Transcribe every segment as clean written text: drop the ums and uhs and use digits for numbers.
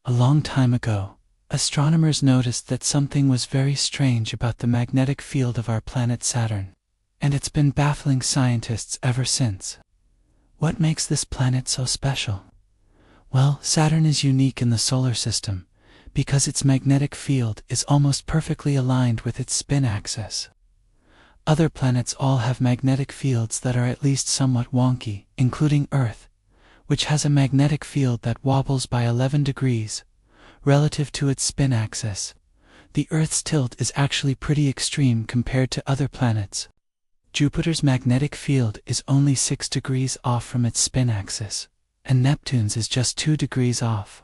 A long time ago, astronomers noticed that something was very strange about the magnetic field of our planet Saturn, and it's been baffling scientists ever since. What makes this planet so special? Well, Saturn is unique in the solar system because its magnetic field is almost perfectly aligned with its spin axis. Other planets all have magnetic fields that are at least somewhat wonky, including Earth, which has a magnetic field that wobbles by 11 degrees relative to its spin axis. The Earth's tilt is actually pretty extreme compared to other planets. Jupiter's magnetic field is only 6 degrees off from its spin axis, and Neptune's is just 2 degrees off.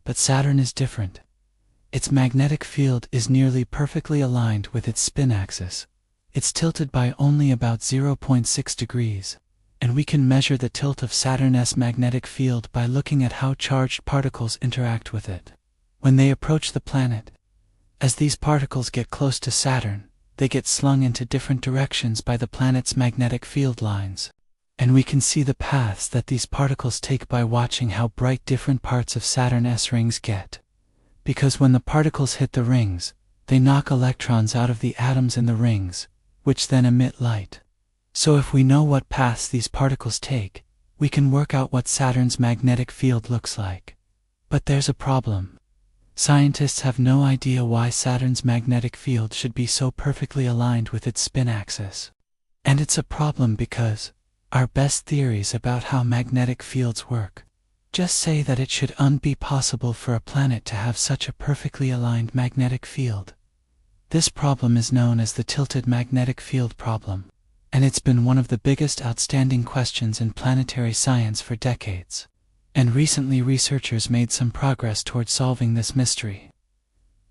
But Saturn is different. Its magnetic field is nearly perfectly aligned with its spin axis. It's tilted by only about 0.6 degrees, and we can measure the tilt of Saturn's magnetic field by looking at how charged particles interact with it when they approach the planet. As these particles get close to Saturn, they get slung into different directions by the planet's magnetic field lines, and we can see the paths that these particles take by watching how bright different parts of Saturn's rings get. Because when the particles hit the rings, they knock electrons out of the atoms in the rings, which then emit light. So if we know what paths these particles take, we can work out what Saturn's magnetic field looks like. But there's a problem. Scientists have no idea why Saturn's magnetic field should be so perfectly aligned with its spin axis. And it's a problem because our best theories about how magnetic fields work just say that it should be possible for a planet to have such a perfectly aligned magnetic field. This problem is known as the tilted magnetic field problem, and it's been one of the biggest outstanding questions in planetary science for decades. And recently researchers made some progress towards solving this mystery.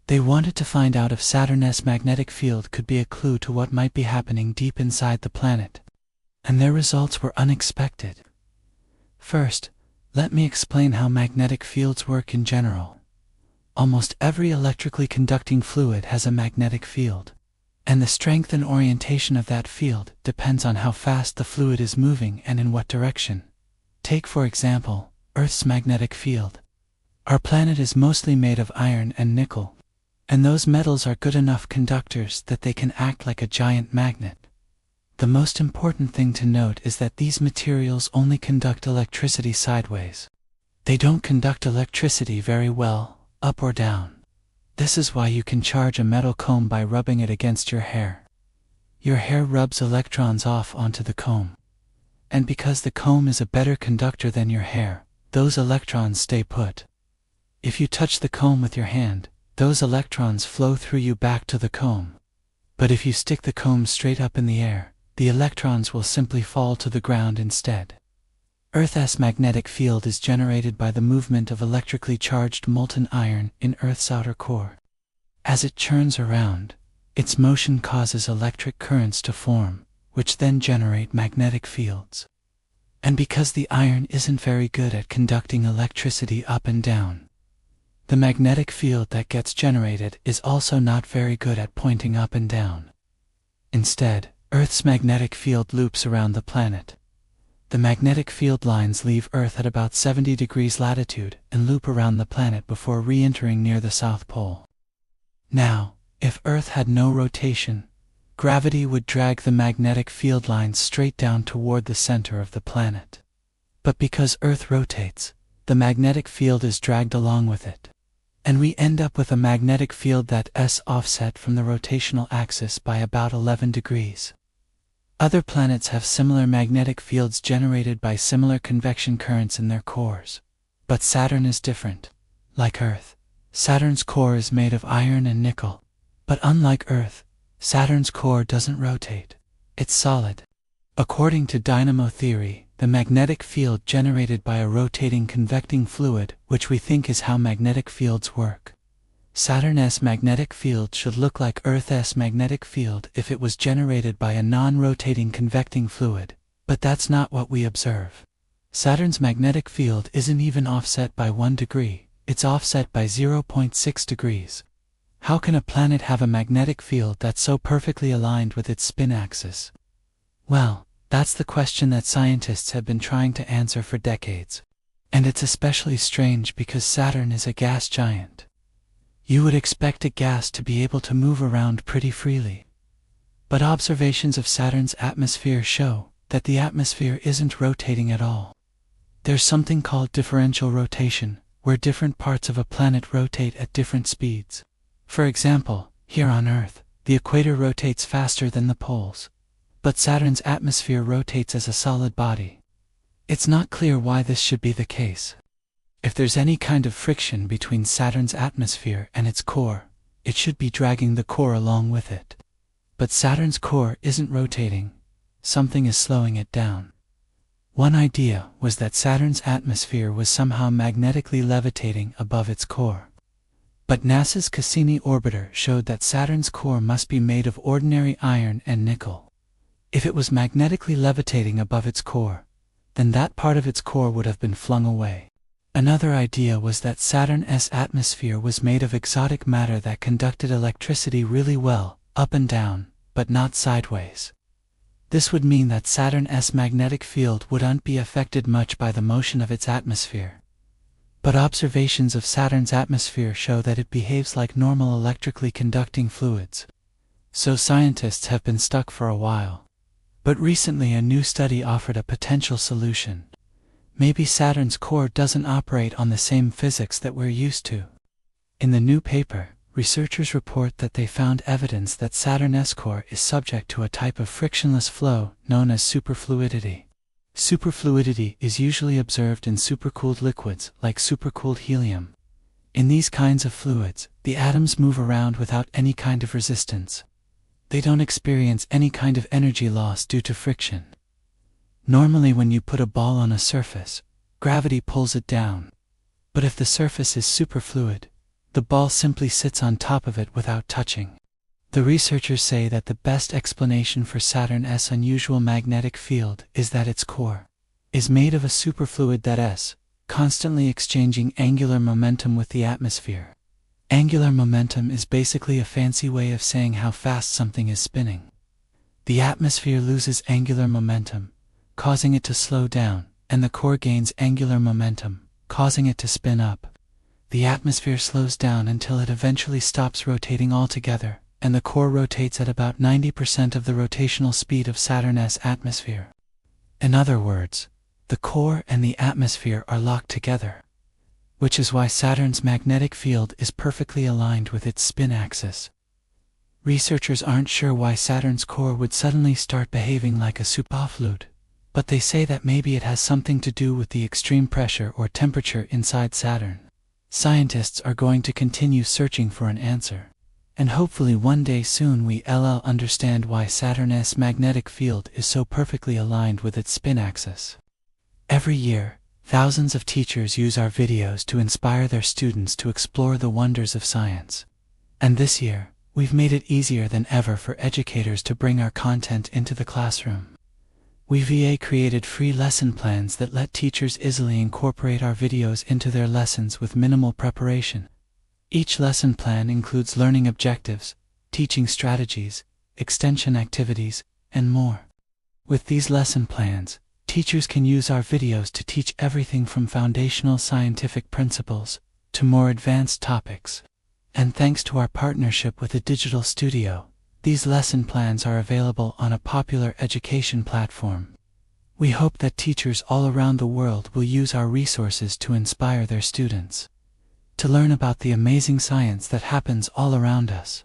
They wanted to find out if Saturn's magnetic field could be a clue to what might be happening deep inside the planet. And their results were unexpected. First, let me explain how magnetic fields work in general. Almost every electrically conducting fluid has a magnetic field, and the strength and orientation of that field depends on how fast the fluid is moving and in what direction. Take, for example, Earth's magnetic field. Our planet is mostly made of iron and nickel, and those metals are good enough conductors that they can act like a giant magnet. The most important thing to note is that these materials only conduct electricity sideways. They don't conduct electricity very well, up or down. This is why you can charge a metal comb by rubbing it against your hair. Your hair rubs electrons off onto the comb. And because the comb is a better conductor than your hair, those electrons stay put. If you touch the comb with your hand, those electrons flow through you back to the comb. But if you stick the comb straight up in the air, the electrons will simply fall to the ground instead. Earth's magnetic field is generated by the movement of electrically charged molten iron in Earth's outer core. As it churns around, its motion causes electric currents to form, which then generate magnetic fields. And because the iron isn't very good at conducting electricity up and down, the magnetic field that gets generated is also not very good at pointing up and down. Instead, Earth's magnetic field loops around the planet. The magnetic field lines leave Earth at about 70 degrees latitude and loop around the planet before re-entering near the South Pole. Now, if Earth had no rotation, gravity would drag the magnetic field lines straight down toward the center of the planet. But because Earth rotates, the magnetic field is dragged along with it, and we end up with a magnetic field that's offset from the rotational axis by about 11 degrees. Other planets have similar magnetic fields generated by similar convection currents in their cores. But Saturn is different. Like Earth, Saturn's core is made of iron and nickel. But unlike Earth, Saturn's core doesn't rotate. It's solid. According to dynamo theory, the magnetic field generated by a rotating convecting fluid, which we think is how magnetic fields work. Saturn's magnetic field should look like Earth's magnetic field if it was generated by a non-rotating convecting fluid, but that's not what we observe. Saturn's magnetic field isn't even offset by 1 degree, it's offset by 0.6 degrees. How can a planet have a magnetic field that's so perfectly aligned with its spin axis? Well, that's the question that scientists have been trying to answer for decades. And it's especially strange because Saturn is a gas giant. You would expect a gas to be able to move around pretty freely. But observations of Saturn's atmosphere show that the atmosphere isn't rotating at all. There's something called differential rotation, where different parts of a planet rotate at different speeds. For example, here on Earth, the equator rotates faster than the poles. But Saturn's atmosphere rotates as a solid body. It's not clear why this should be the case. If there's any kind of friction between Saturn's atmosphere and its core, it should be dragging the core along with it. But Saturn's core isn't rotating. Something is slowing it down. One idea was that Saturn's atmosphere was somehow magnetically levitating above its core. But NASA's Cassini orbiter showed that Saturn's core must be made of ordinary iron and nickel. If it was magnetically levitating above its core, then that part of its core would have been flung away. Another idea was that Saturn's atmosphere was made of exotic matter that conducted electricity really well, up and down, but not sideways. This would mean that Saturn's magnetic field wouldn't be affected much by the motion of its atmosphere. But observations of Saturn's atmosphere show that it behaves like normal electrically conducting fluids. So scientists have been stuck for a while. But recently a new study offered a potential solution. Maybe Saturn's core doesn't operate on the same physics that we're used to. In the new paper, researchers report that they found evidence that Saturn's core is subject to a type of frictionless flow known as superfluidity. Superfluidity is usually observed in supercooled liquids like supercooled helium. In these kinds of fluids, the atoms move around without any kind of resistance. They don't experience any kind of energy loss due to friction. Normally when you put a ball on a surface, gravity pulls it down. But if the surface is superfluid, the ball simply sits on top of it without touching. The researchers say that the best explanation for Saturn's unusual magnetic field is that its core is made of a superfluid that's constantly exchanging angular momentum with the atmosphere. Angular momentum is basically a fancy way of saying how fast something is spinning. The atmosphere loses angular momentum, causing it to slow down, and the core gains angular momentum, causing it to spin up. The atmosphere slows down until it eventually stops rotating altogether, and the core rotates at about 90% of the rotational speed of Saturn's atmosphere. In other words, the core and the atmosphere are locked together, which is why Saturn's magnetic field is perfectly aligned with its spin axis. Researchers aren't sure why Saturn's core would suddenly start behaving like a superfluid, but they say that maybe it has something to do with the extreme pressure or temperature inside Saturn. Scientists are going to continue searching for an answer, and hopefully one day soon we'll understand why Saturn's magnetic field is so perfectly aligned with its spin axis. Every year, thousands of teachers use our videos to inspire their students to explore the wonders of science. And this year, we've made it easier than ever for educators to bring our content into the classroom. We've created free lesson plans that let teachers easily incorporate our videos into their lessons with minimal preparation. Each lesson plan includes learning objectives, teaching strategies, extension activities, and more. With these lesson plans, teachers can use our videos to teach everything from foundational scientific principles to more advanced topics. And thanks to our partnership with a digital studio, these lesson plans are available on a popular education platform. We hope that teachers all around the world will use our resources to inspire their students to learn about the amazing science that happens all around us.